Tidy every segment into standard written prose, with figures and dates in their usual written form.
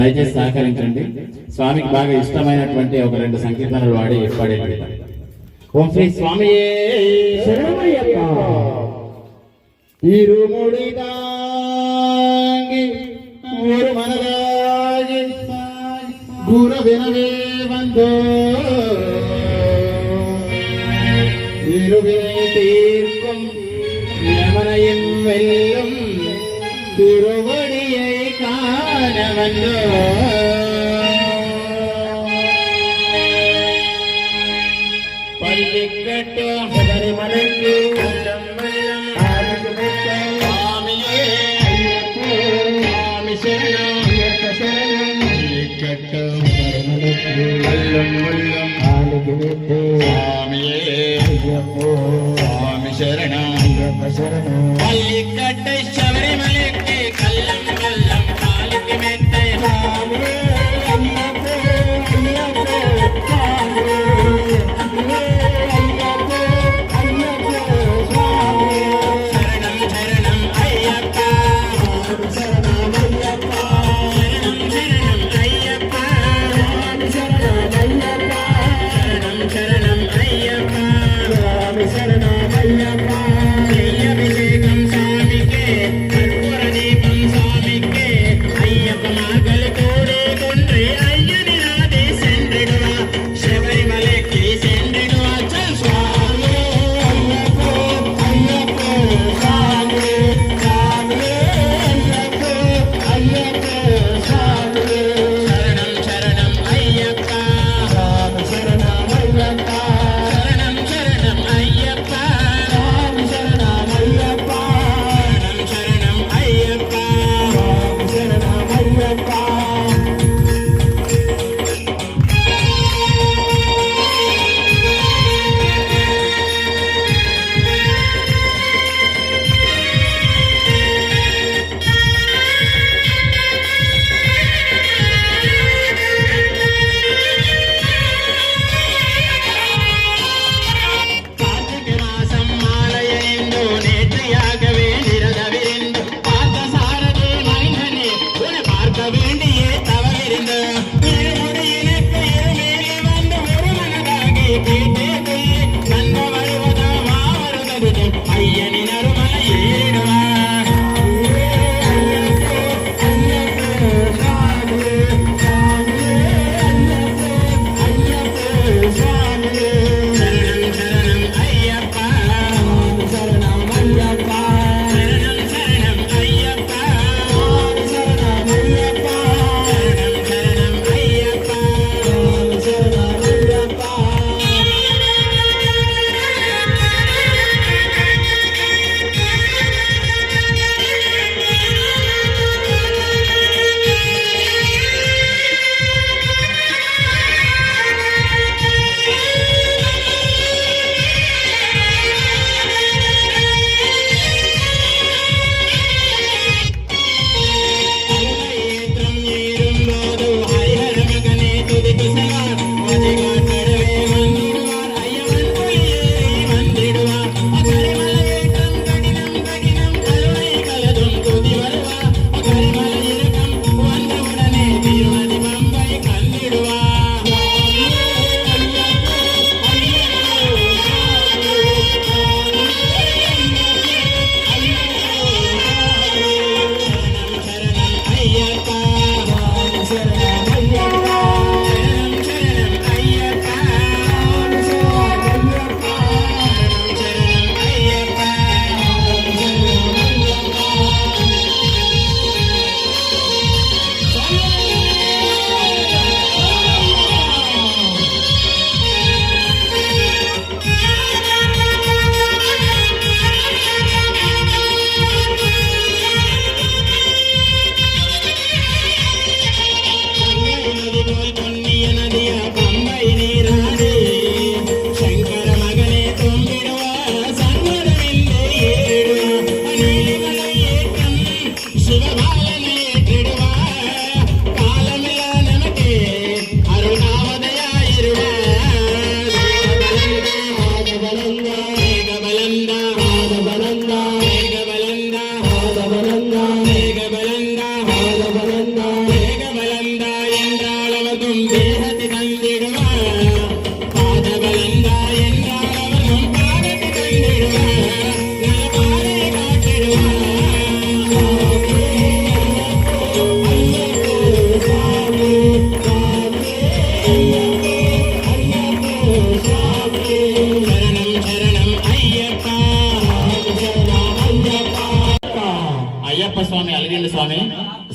దయచేసి సహకరించండి. స్వామికి బాగా ఇష్టమైనటువంటి ఒక 2 సంకీర్తనలు వాడి పాడేది. ఓం శ్రీ స్వామియే శరణమయ్యప్ప. இருமுடிதாங்கி ஒரு மனதாகி குருவினவே வந்தோ இருவினை தீர்க்கும் யமனையும் வெல்லும் திருவடியை காண வந்தோ பள்ளிக்கட்டு சபரிமலைக்கு பள்ளிக்கட்டை சபரிமலைக்கு கல்லம் கல்லம் காலுக்கு மெத்தை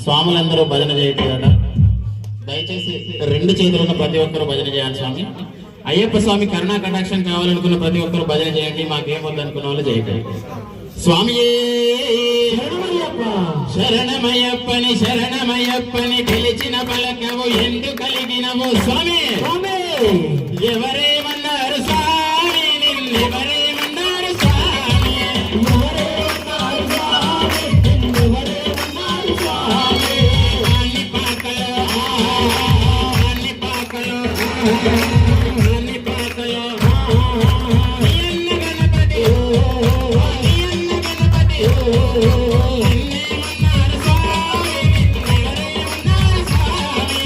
స్వాములందరూ భజన చేయట్లేదట. దయచేసి రెండు చేతులను ప్రతి ఒక్కరూ భజన చేయాలి స్వామి. అయ్యప్ప స్వామి కరుణా కటాక్షం కావాలనుకున్న ప్రతి ఒక్కరు భజన చేయండి. మాకేమొద్దు అనుకున్న వాళ్ళు చేయండి. స్వామియే శరణమయ్యప్పని శరణమయ్యప్పని పిలిచిన పలకవు ఎందు కలిగినవు స్వామి. ఎవరేమన్నారు స్వామి, నిన్నెవరేమన్నారు స్వామి, అన్ని పాకలో అన్ని పాకలో అన్ని పాకలో అన్న గణపతి అన్న గణపతి నిన్నేమన్నారు స్వామి, నిన్నెవరేమన్నారు స్వామి,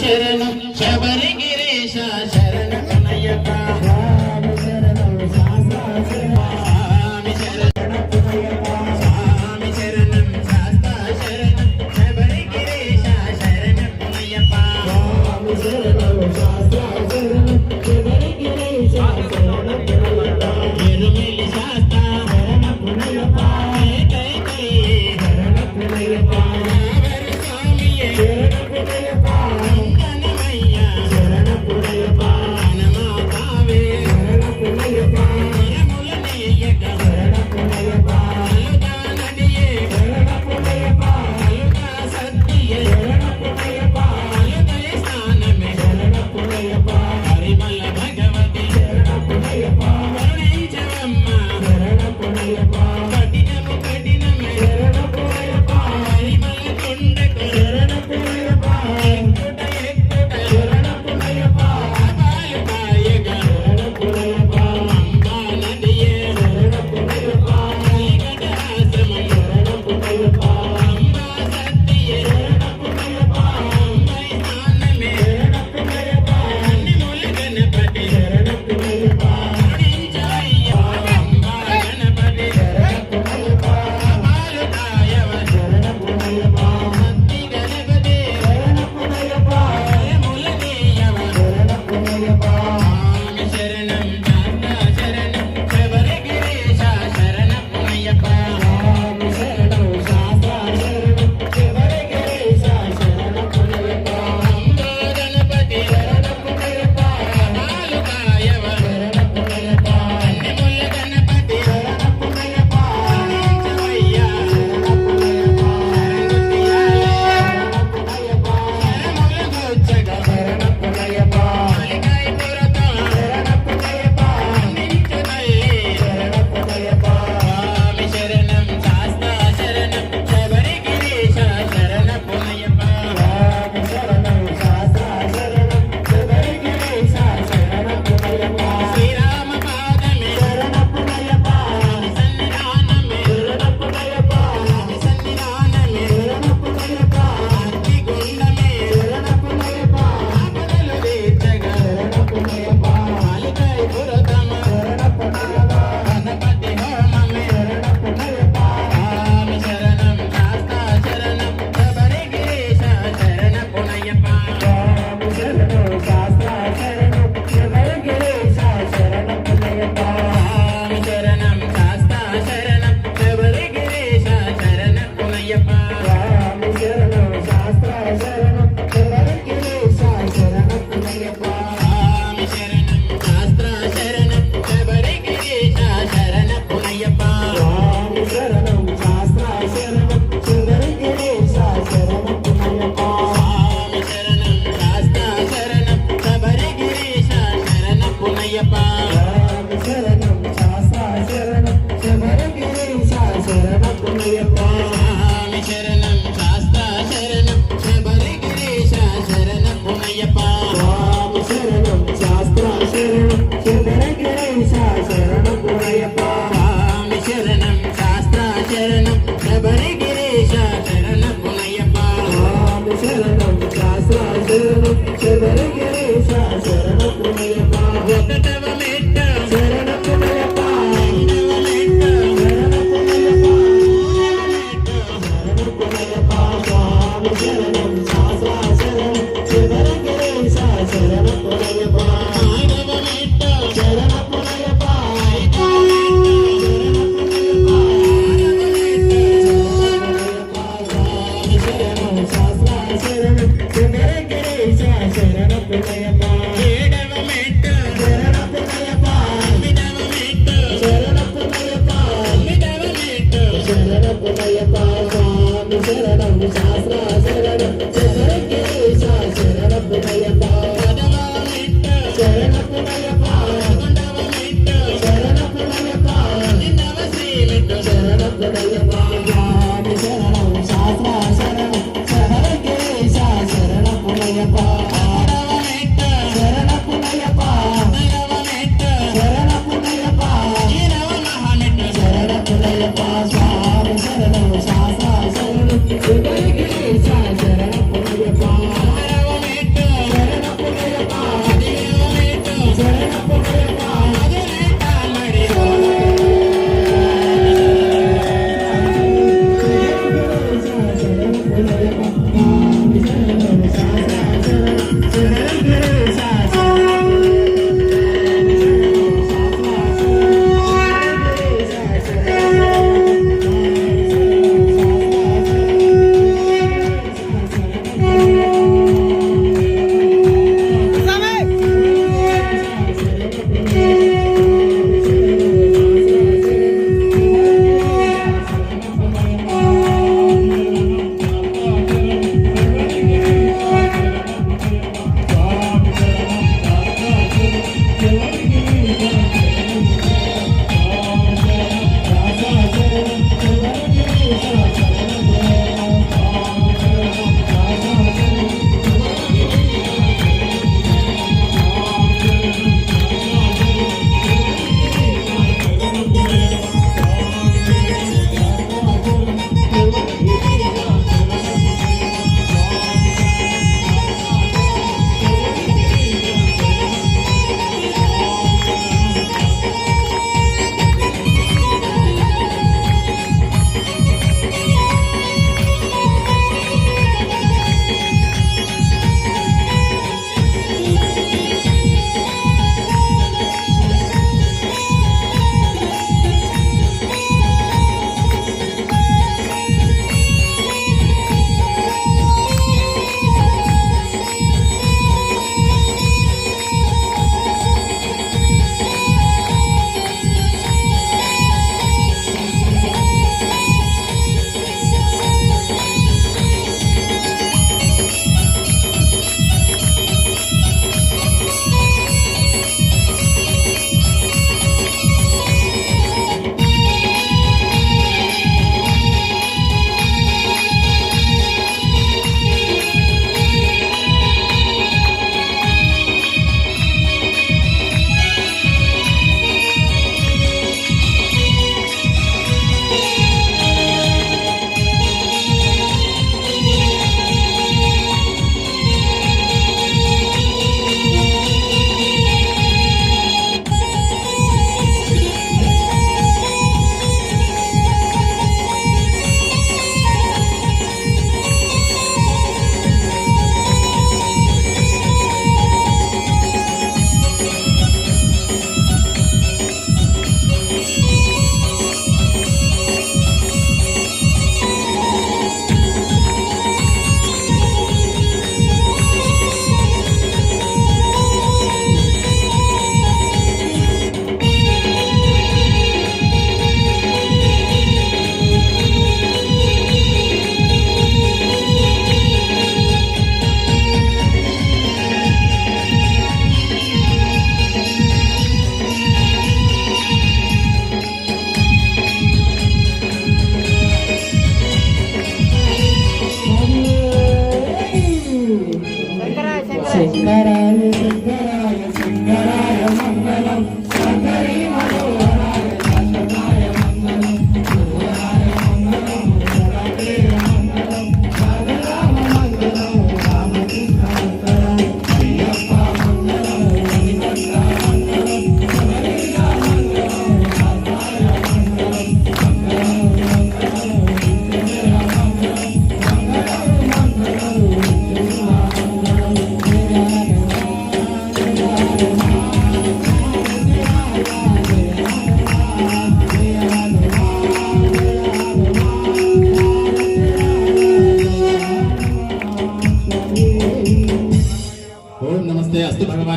శరణం శబరిగిరీశ శరణమయ్యప్ప స్వామి శరణం స్వామి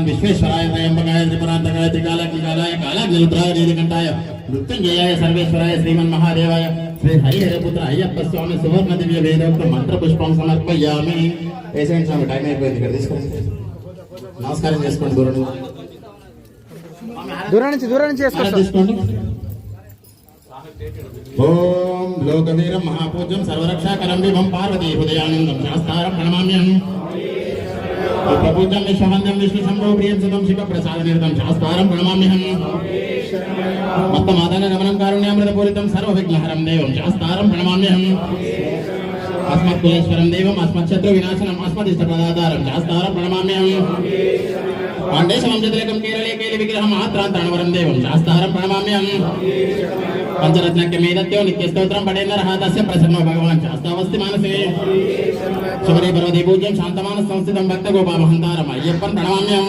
विश्वेश्वराय त्रयंबकाय त्रिपुरांतकाय त्रिकालाय कालाय कालाग्निरुद्राय नीलकंठाय मृत्युंजयाय सर्वेश्वराय श्रीमन्महादेवाय శ్రీ హరిహరపుత్ర అయ్యప్ప స్వామి సువర్ణ దివ్య వేదోక్త మంత్ర పుష్పం సమర్పయామి. వేసేయండి స్వామి, టైం అయిపోయింది. ఇక్కడ తీసుకోండి, నమస్కారం చేసుకోండి. దూరం నుంచి తీసుకోండి. ఓం లోకవీరం మహాపూజ్యం సర్వరక్షాకరం విభం పార్వతీ హృదయానందం శాస్త్రారం ప్రణమామ్యం. ఉపపూజ్యం విశ్వవంద్యం విష్ణు శంభో ప్రియం సుతం శివ ప్రసాద నిరతం శాస్త్రారం ప్రణమామ్యం. మత్తమాదంగ గమనం కారుణ్యామృతపూరితం సర్వ విఘ్నహరం దేవం శాస్త్రారం ప్రణమామ్యం. అస్మత్కులేశ్వరం దేవం అస్మత్శత్రు వినాశనం అస్మదిష్ట పదాధారం శాస్త్రారం ప్రణమామ్యం. పాండేశం చతులేకం కేరళే కేలి విగ్రహం ఆత్రాంతరణవరం దేవం శాస్త్రారం ప్రణమామ్యం. పంచరత్నక్య మేదత్యో నిత్య స్తోత్రం పడేంద్ర తస్య ప్రసన్నో భగవాన్ శాస్త్రావస్తి మానసే. శబరి పర్వతి పూజ్యం శాంతమాన సంస్థితం భక్త గోపామహంతారం అయ్యప్పన్ ప్రణమామ్యం.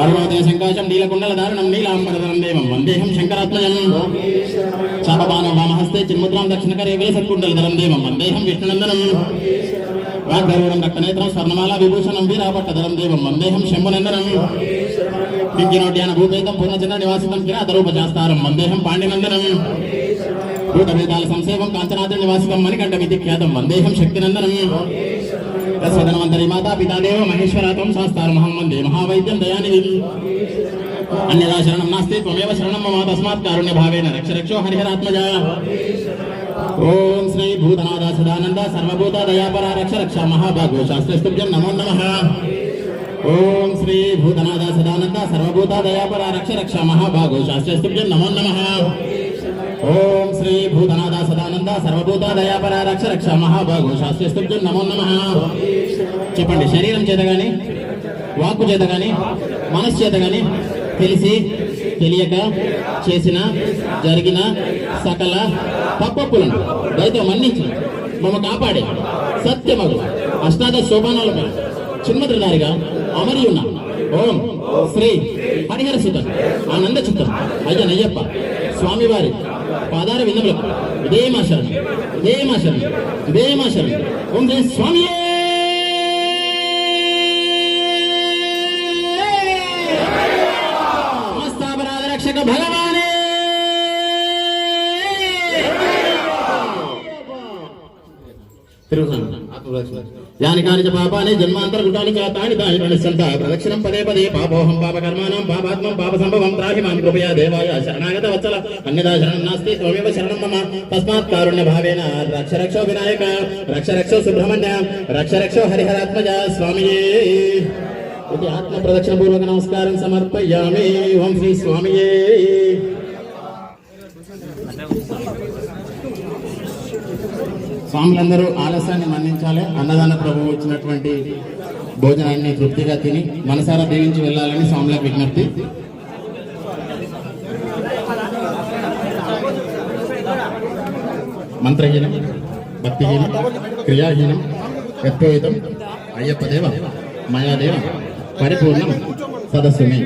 అరుణోదయ సంకాశం నీలకుండల దారుణం నీలాంబరధరం దేవం వందేహం శంకరాత్మజం. శాపపానో వామహస్తే చిన్ముద్రాం దక్షిణకరే వేసత్కుండలధరం దేవం వందేహం విష్ణునందనం. వాగ్గరుడం రక్తనేత్రం స్వర్ణమాల విభూషణం వీరాపట్టధరం దేవం వందేహం శంభునందనం. కింకినోడ్యాన భూపేతం పూర్ణచంద్ర నివాసితం కిరాతరూపశాస్తారం వందేహం పాండ్యనందనం. భూతవేదాల సంసేవం కాంచనాద్రి నివాసితం మణికంఠమితి ఖ్యాతం వందేహం శక్తినందనం. తస్వధనవంతరి మాతా పితాదేవ మహేశ్వరాత్వం శాస్తారమహం వందే మహావైద్యం దయానిధిం. అన్యదా శరణం నాస్తి త్వమేవ శరణం మమ తస్మాత్ కారుణ్య భావేన రక్ష రక్షో హరిహరాత్మజ. ఓం శ్రీ భూతనాథ సదానంద సర్వభూత దయాపర రక్ష రక్ష మహాభాగో శాస్త్రస్తుభ్యం నమో నమః. ఓం శ్రీ భూతనాథ సదానంద సర్వభూత దయాపర రక్ష రక్ష మహాభాగో శాస్త్రస్తుభ్యం నమో నమః. ఓం శ్రీ భూతనాథ సదానంద సర్వభూత దయాపర రక్ష రక్ష మహాభాగో శాస్త్రస్తుభ్యం నమో నమః. చెప్పండి, శరీరం చేత గాని వాక్కు చేత గాని మనస్సు చేత గాని తెలిసి తెలియక చేసిన జరిగిన సకల తప్పప్పులను దయతో మన్నించి మమ్మ కాపాడే సత్యమగు అష్టాదశ శోభానాలపై చిన్మద్రధారిగా అమరి ఉన్న ఓం శ్రీ హరిహర సుతం ఆనంద చిత్తం అయ్యనయ్యప్ప స్వామివారి పాదార విందములకు ఇదే మా శరణం, ఇదే మా శరణం, ఇదే మా శరణం. ఓం శ్రీ స్వామి సమస్తాపరాధ రక్షక భగవానే. యాని కాని చ పాపాని జన్మాంతర గుటాని చ తాని తాని ప్రణశ్యంత ప్రదక్షిణం పదే పదే పాపోహం పాపకర్మాణం పాపాత్మం పాప సంభవం త్రాహి మాం కృపయా దేవాయ శరణాగత వత్సల అన్యదా శరణం నాస్తి త్వమేవ శరణం మమ తస్మాత్ కారుణ్య భావేన రక్ష రక్షో వినాయక రక్ష రక్షో సుబ్రహ్మణ్య రక్ష రక్షో హరిహరాత్మజ స్వామియే. ఇది ఆత్మ ప్రదక్షిణ పూర్వక నమస్కారం సమర్పయామి. ఓం శ్రీ స్వామియే. స్వాములందరూ ఆలస్యాన్ని మన్నించాలి. అన్నదాన ప్రభువు ఇచ్చినటువంటి భోజనాన్ని తృప్తిగా తిని మనసారా దీవించి వెళ్ళాలని స్వాములకు విజ్ఞప్తి. మంత్రహీనం, భక్తిహీనం, క్రియాహీనం, యత్పోయితం అయ్యప్ప దేవ మయాదేవ పరిపూర్ణం సదస్సుమే.